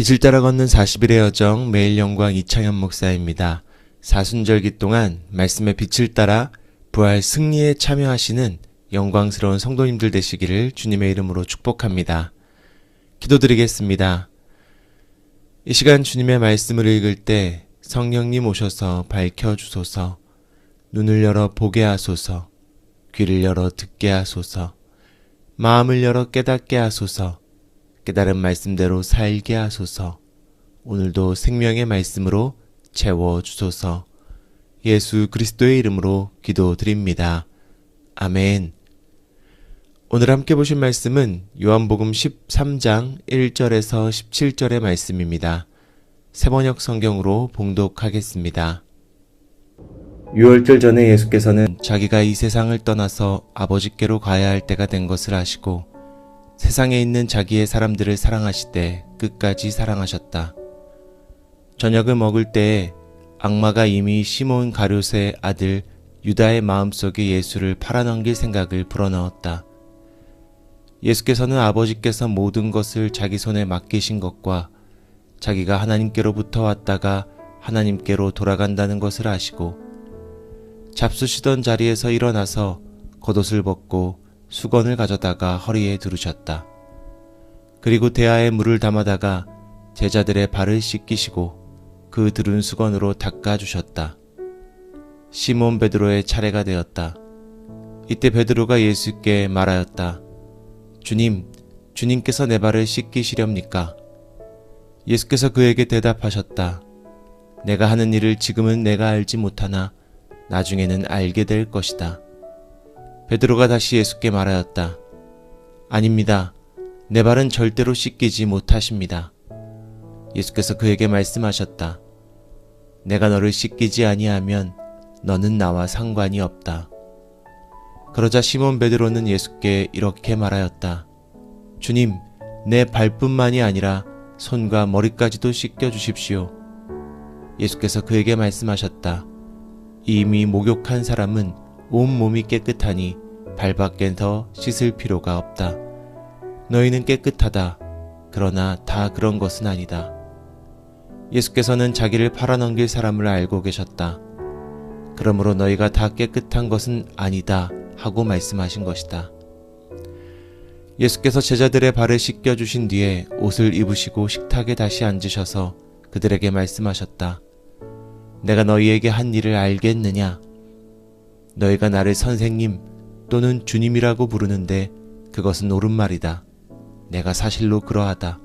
빛을 따라 걷는 40일의 여정 매일 영광 이창현 목사입니다. 사순절기 동안 말씀의 빛을 따라 부활 승리에 참여하시는 영광스러운 성도님들 되시기를 주님의 이름으로 축복합니다. 기도드리겠습니다. 이 시간 주님의 말씀을 읽을 때 성령님 오셔서 밝혀주소서, 눈을 열어 보게 하소서, 귀를 열어 듣게 하소서, 마음을 열어 깨닫게 하소서, 깨달은 말씀대로 살게 하소서. 오늘도 생명의 말씀으로 채워주소서. 예수 그리스도의 이름으로 기도드립니다. 아멘. 오늘 함께 보실 말씀은 요한복음 13장 1절에서 17절의 말씀입니다. 새번역 성경으로 봉독하겠습니다. 유월절 전에 예수께서는 자기가 이 세상을 떠나서 아버지께로 가야 할 때가 된 것을 아시고 세상에 있는 자기의 사람들을 사랑하시되 끝까지 사랑하셨다. 저녁을 먹을 때에 악마가 이미 시몬 가룟의 아들 유다의 마음속에 예수를 팔아넘길 생각을 불어넣었다. 예수께서는 아버지께서 모든 것을 자기 손에 맡기신 것과 자기가 하나님께로부터 왔다가 하나님께로 돌아간다는 것을 아시고 잡수시던 자리에서 일어나서 겉옷을 벗고 수건을 가져다가 허리에 두르셨다. 그리고 대야에 물을 담아다가 제자들의 발을 씻기시고 그 두른 수건으로 닦아주셨다. 시몬 베드로의 차례가 되었다. 이때 베드로가 예수께 말하였다. 주님, 주님께서 내 발을 씻기시렵니까? 예수께서 그에게 대답하셨다. 내가 하는 일을 지금은 내가 알지 못하나 나중에는 알게 될 것이다. 베드로가 다시 예수께 말하였다. 아닙니다. 내 발은 절대로 씻기지 못하십니다. 예수께서 그에게 말씀하셨다. 내가 너를 씻기지 아니하면 너는 나와 상관이 없다. 그러자 시몬 베드로는 예수께 이렇게 말하였다. 주님, 내 발뿐만이 아니라 손과 머리까지도 씻겨주십시오. 예수께서 그에게 말씀하셨다. 이미 목욕한 사람은 온몸이 깨끗하니 발밖에서 씻을 필요가 없다. 너희는 깨끗하다. 그러나 다 그런 것은 아니다. 예수께서는 자기를 팔아넘길 사람을 알고 계셨다. 그러므로 너희가 다 깨끗한 것은 아니다 하고 말씀하신 것이다. 예수께서 제자들의 발을 씻겨주신 뒤에 옷을 입으시고 식탁에 다시 앉으셔서 그들에게 말씀하셨다. 내가 너희에게 한 일을 알겠느냐? 너희가 나를 선생님 또는 주님이라고 부르는데 그것은 옳은 말이다. 내가 사실로 그러하다.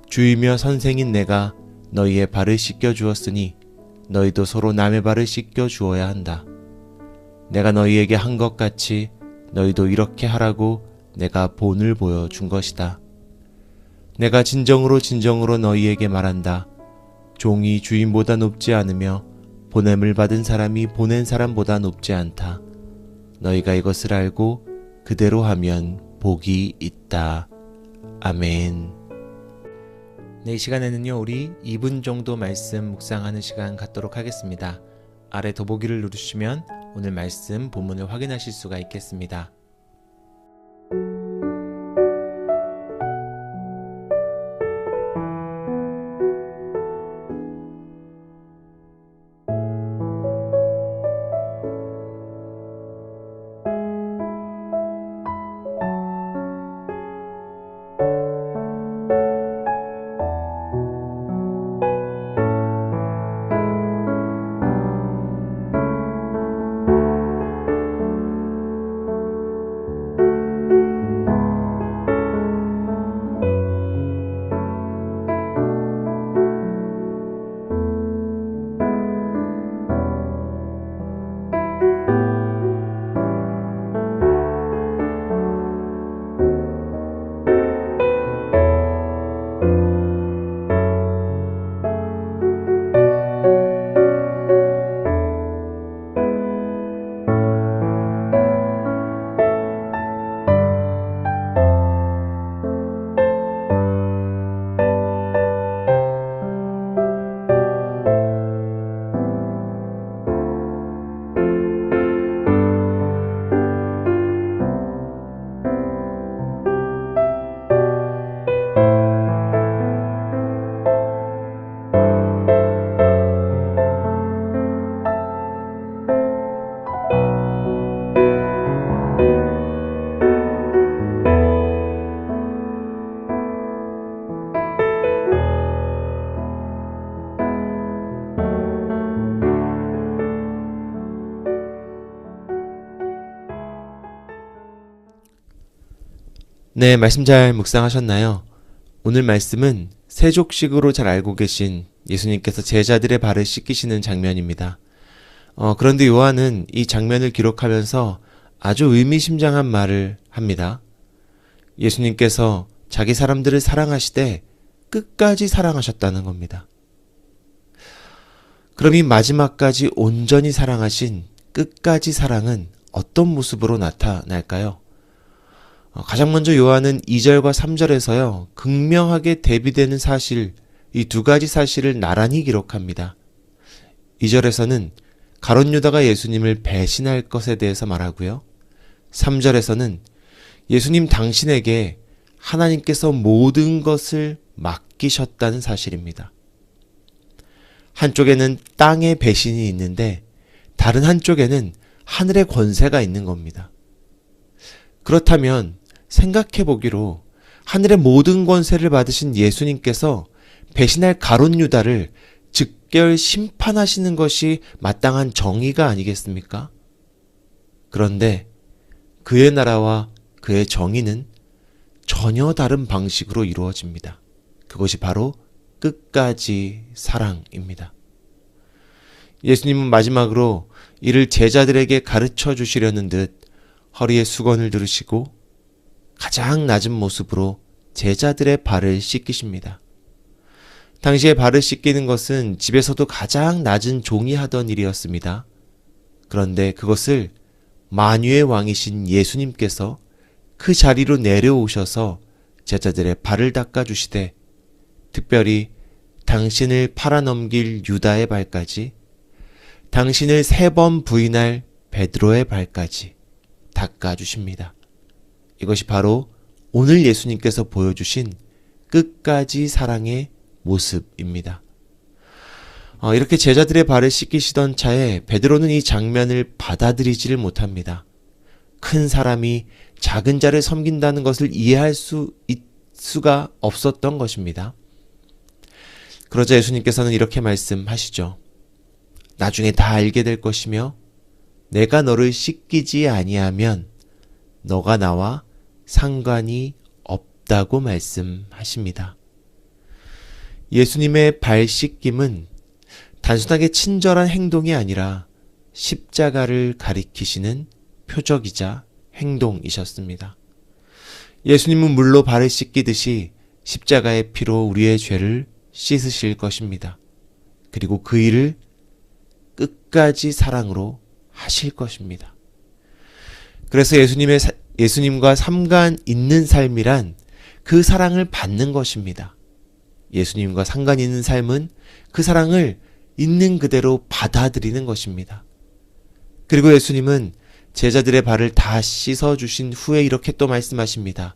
주이며 선생인 내가 너희의 발을 씻겨 주었으니 너희도 서로 남의 발을 씻겨 주어야 한다. 내가 너희에게 한 것 같이 너희도 이렇게 하라고 내가 본을 보여준 것이다. 내가 진정으로 너희에게 말한다. 종이 주인보다 높지 않으며 보냄을 받은 사람이 보낸 사람보다 높지 않다. 너희가 이것을 알고 그대로 하면 복이 있다. 아멘. 네, 이 시간에는요, 우리 2분 정도 말씀 묵상하는 시간 갖도록 하겠습니다. 아래 더보기를 누르시면 오늘 말씀 본문을 확인하실 수가 있겠습니다. 네, 말씀 잘 묵상하셨나요? 오늘 말씀은 세족식으로 잘 알고 계신 예수님께서 제자들의 발을 씻기시는 장면입니다. 그런데 요한은 이 장면을 기록하면서 아주 의미심장한 말을 합니다. 예수님께서 자기 사람들을 사랑하시되 끝까지 사랑하셨다는 겁니다. 그럼 이 마지막까지 온전히 사랑하신 끝까지 사랑은 어떤 모습으로 나타날까요? 가장 먼저 요한은 2절과 3절에서요, 극명하게 대비되는 사실, 이 두 가지 사실을 나란히 기록합니다. 2절에서는 가룟 유다가 예수님을 배신할 것에 대해서 말하고요. 3절에서는 예수님 당신에게 하나님께서 모든 것을 맡기셨다는 사실입니다. 한쪽에는 땅의 배신이 있는데 다른 한쪽에는 하늘의 권세가 있는 겁니다. 그렇다면 생각해 보기로 하늘의 모든 권세를 받으신 예수님께서 배신할 가룟 유다를 즉결 심판하시는 것이 마땅한 정의가 아니겠습니까? 그런데 그의 나라와 그의 정의는 전혀 다른 방식으로 이루어집니다. 그것이 바로 끝까지 사랑입니다. 예수님은 마지막으로 이를 제자들에게 가르쳐 주시려는 듯 허리에 수건을 두르시고 가장 낮은 모습으로 제자들의 발을 씻기십니다. 당시에 발을 씻기는 것은 집에서도 가장 낮은 종이 하던 일이었습니다. 그런데 그것을 만유의 왕이신 예수님께서 그 자리로 내려오셔서 제자들의 발을 닦아주시되 특별히 당신을 팔아넘길 유다의 발까지, 당신을 3번 부인할 베드로의 발까지 닦아주십니다. 이것이 바로 오늘 예수님께서 보여주신 끝까지 사랑의 모습입니다. 이렇게 제자들의 발을 씻기시던 차에 베드로는 이 장면을 받아들이지를 못합니다. 큰 사람이 작은 자를 섬긴다는 것을 이해할 수가 없었던 것입니다. 그러자 예수님께서는 이렇게 말씀하시죠. 나중에 다 알게 될 것이며 내가 너를 씻기지 아니하면 너가 나와 상관이 없다고 말씀하십니다. 예수님의 발 씻김은 단순하게 친절한 행동이 아니라 십자가를 가리키시는 표적이자 행동이셨습니다. 예수님은 물로 발을 씻기듯이 십자가의 피로 우리의 죄를 씻으실 것입니다. 그리고 그 일을 끝까지 사랑으로 하실 것입니다. 그래서 예수님과 상관 있는 삶이란 그 사랑을 받는 것입니다. 예수님과 상관 있는 삶은 그 사랑을 있는 그대로 받아들이는 것입니다. 그리고 예수님은 제자들의 발을 다 씻어주신 후에 이렇게 또 말씀하십니다.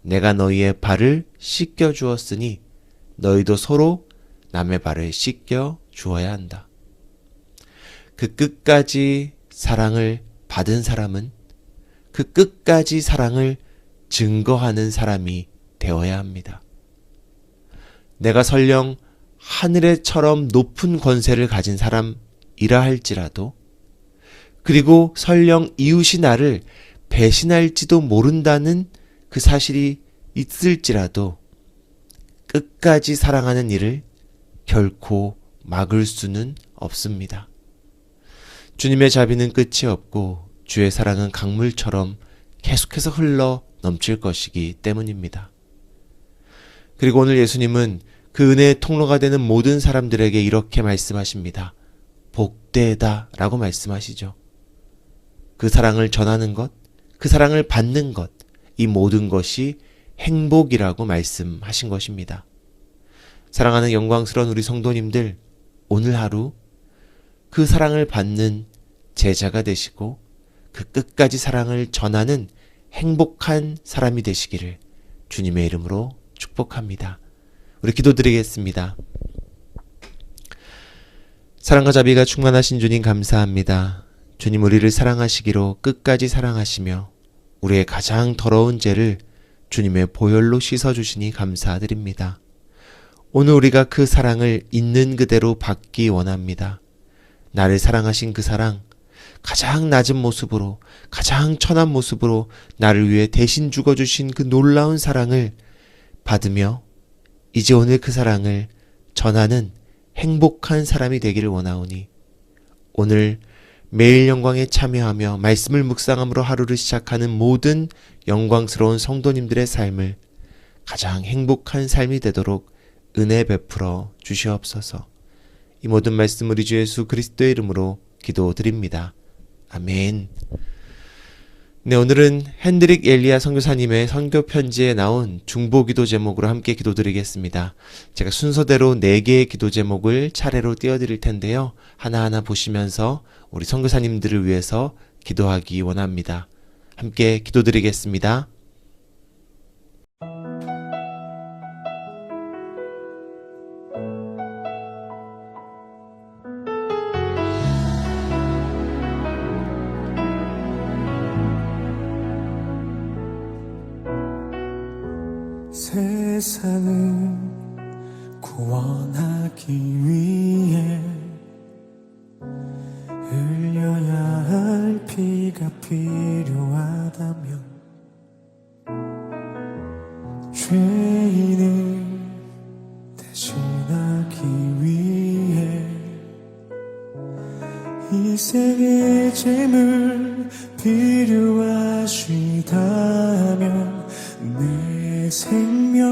내가 너희의 발을 씻겨 주었으니 너희도 서로 남의 발을 씻겨 주어야 한다. 그 끝까지 사랑을 받은 사람은 그 끝까지 사랑을 증거하는 사람이 되어야 합니다. 내가 설령 하늘에처럼 높은 권세를 가진 사람이라 할지라도, 그리고 설령 이웃이 나를 배신할지도 모른다는 그 사실이 있을지라도 끝까지 사랑하는 일을 결코 막을 수는 없습니다. 주님의 자비는 끝이 없고 주의 사랑은 강물처럼 계속해서 흘러 넘칠 것이기 때문입니다. 그리고 오늘 예수님은 그 은혜의 통로가 되는 모든 사람들에게 이렇게 말씀하십니다. 복되다 라고 말씀하시죠. 그 사랑을 전하는 것, 그 사랑을 받는 것, 이 모든 것이 행복이라고 말씀하신 것입니다. 사랑하는 영광스러운 우리 성도님들, 오늘 하루 그 사랑을 받는 제자가 되시고 그 끝까지 사랑을 전하는 행복한 사람이 되시기를 주님의 이름으로 축복합니다. 우리 기도드리겠습니다. 사랑과 자비가 충만하신 주님 감사합니다. 주님 우리를 사랑하시기로 끝까지 사랑하시며 우리의 가장 더러운 죄를 주님의 보혈로 씻어주시니 감사드립니다. 오늘 우리가 그 사랑을 있는 그대로 받기 원합니다. 나를 사랑하신 그 사랑, 가장 낮은 모습으로, 가장 천한 모습으로 나를 위해 대신 죽어주신 그 놀라운 사랑을 받으며 이제 오늘 그 사랑을 전하는 행복한 사람이 되기를 원하오니 오늘 매일 영광에 참여하며 말씀을 묵상함으로 하루를 시작하는 모든 영광스러운 성도님들의 삶을 가장 행복한 삶이 되도록 은혜 베풀어 주시옵소서. 이 모든 말씀 우리 주 예수 그리스도의 이름으로 기도드립니다. 아멘. 네, 오늘은 핸드릭 엘리야 선교사님의 선교 편지에 나온 중보기도 제목으로 함께 기도드리겠습니다. 제가 순서대로 4개의 기도 제목을 차례로 띄워드릴 텐데요. 하나하나 보시면서 우리 선교사님들을 위해서 기도하기 원합니다. 함께 기도드리겠습니다. 세상을 구원하기 위해 흘려야 할 피가 필요하다면 죄인을 대신하기 위해 희생의 제물 필요하시다면 내 생명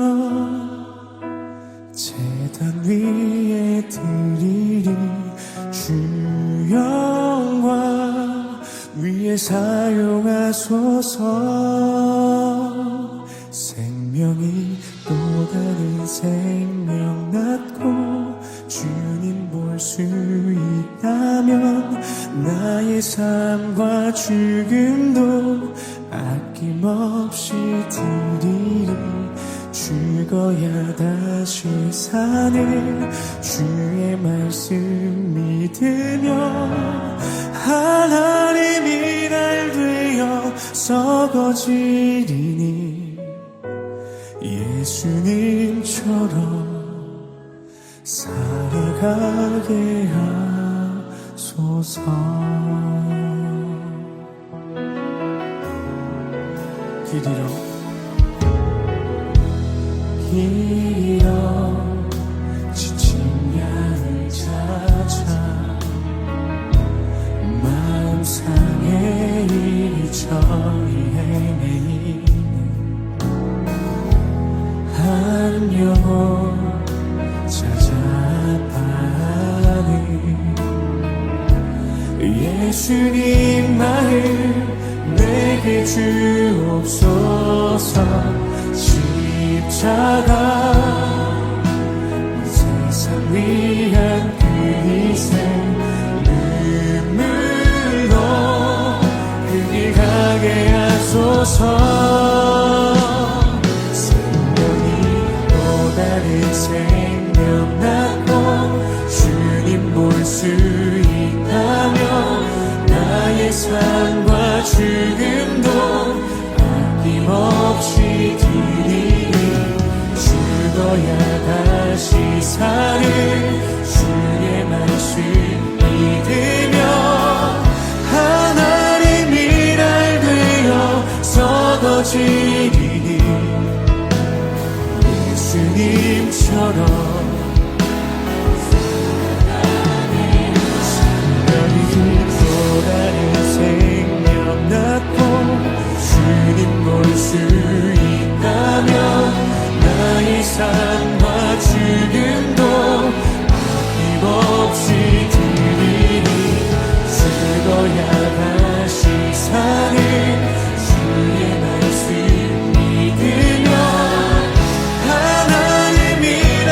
제단 위에 드리리 주 영광 위에 사용하소서. 생명이 또 다른 생명 낳고 주님 볼 수 있다면 나의 삶과 죽음도 아낌없이 드리리. 죽어야 다시 사는 주의 말씀 믿으며 하나님이 날 되어 썩어지리니 예수님처럼 살아가게 하소서. 길이여 지친 양을 찾아 마음 상해 이리저리 헤매이는 한 영혼 찾아가는 예수님 마음 내게 주옵소서. 십자가 세상 위한 그 희생 눈물로 그 길 가게 하소서. 생명이 또 다른 생명 낳고 주님 볼 수 있다면 나의 삶과 죽음도 아낌없이 드리리. 죽어야 다시 사는 주의 말씀 믿으며 하나님이 날 되어 썩어지리니 예수님처럼 또 다른 생명 낳고 주님 볼 수 있다면 나의 삶과 죽음도 아낌없이 드리니. 죽어야 다시 사는 주의 말씀 믿으며 하나님이 날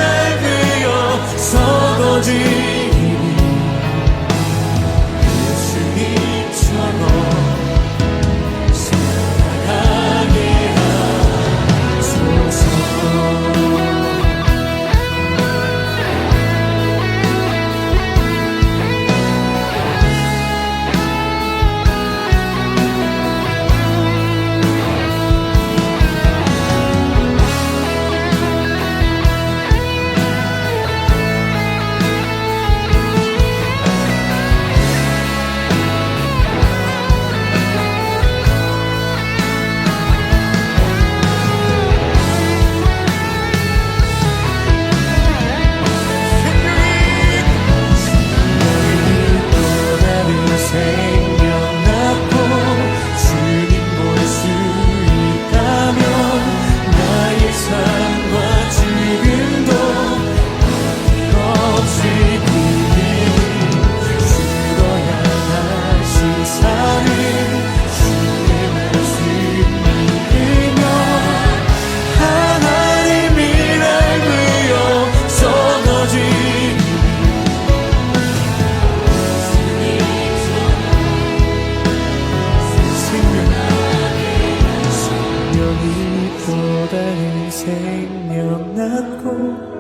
생명 낳고